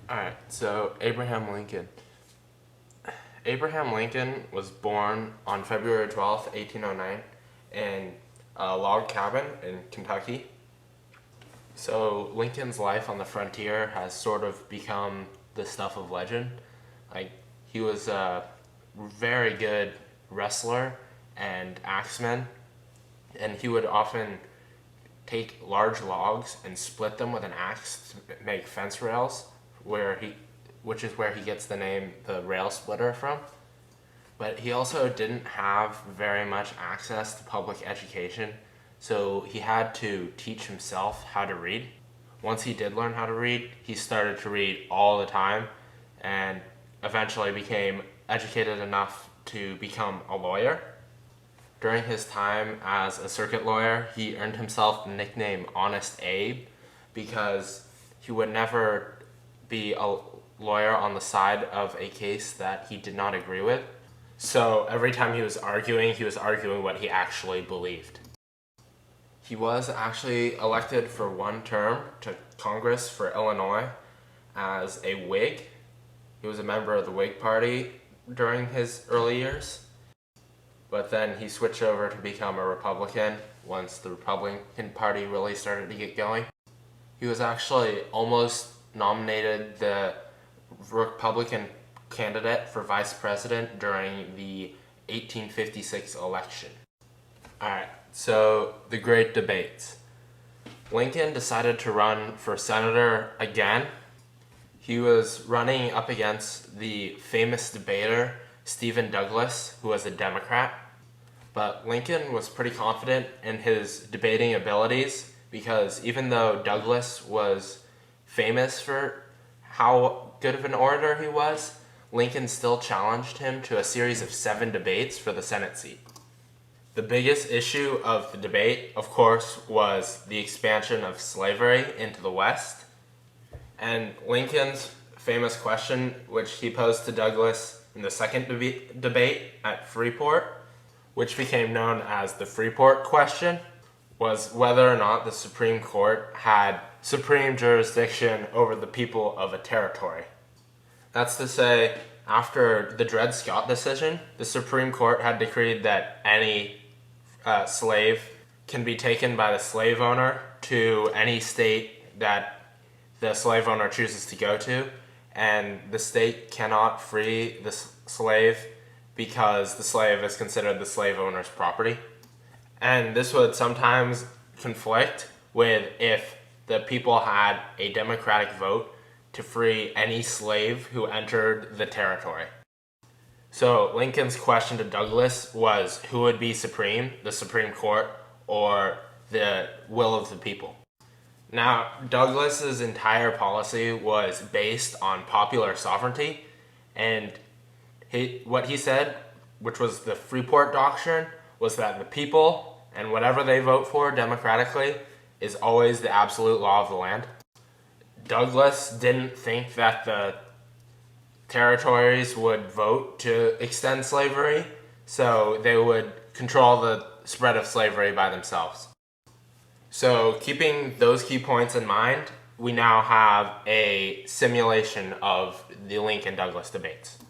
Alright, so Abraham Lincoln. Abraham Lincoln was born on February 12th, 1809 in a log cabin in Kentucky. So Lincoln's life on the frontier has sort of become the stuff of legend. Like, he was a very good wrestler and axeman, and he would often take large logs and split them with an axe to make fence rails, which is where he gets the name the rail splitter from. But he also didn't have very much access to public education, so he had to teach himself how to read. Once he did learn how to read, he started to read all the time and eventually became educated enough to become a lawyer. During his time as a circuit lawyer, he earned himself the nickname Honest Abe because he would never be a lawyer on the side of a case that he did not agree with. So every time he was arguing what he actually believed. He was actually elected for one term to Congress for Illinois as a Whig. He was a member of the Whig Party during his early years, but then he switched over to become a Republican once the Republican Party really started to get going. He was actually almost nominated the Republican candidate for vice president during the 1856 election. Alright, so the great debates. Lincoln decided to run for senator again. He was running up against the famous debater Stephen Douglas, who was a Democrat. But Lincoln was pretty confident in his debating abilities because even though Douglas was famous for how good of an orator he was, Lincoln still challenged him to a series of 7 debates for the Senate seat. The biggest issue of the debate, of course, was the expansion of slavery into the West. And Lincoln's famous question, which he posed to Douglas in the second debate at Freeport, which became known as the Freeport question, was whether or not the Supreme Court had supreme jurisdiction over the people of a territory. That's to say, after the Dred Scott decision, the Supreme Court had decreed that any slave can be taken by the slave owner to any state that the slave owner chooses to go to, and the state cannot free the slave because the slave is considered the slave owner's property. And this would sometimes conflict with if the people had a democratic vote to free any slave who entered the territory. So Lincoln's question to Douglas was who would be supreme, the Supreme Court or the will of the people. Now, Douglas's entire policy was based on popular sovereignty, and what he said, which was the Freeport Doctrine, was that the people, and whatever they vote for democratically, is always the absolute law of the land. Douglas didn't think that the territories would vote to extend slavery, so they would control the spread of slavery by themselves. So keeping those key points in mind, we now have a simulation of the Lincoln-Douglas debates.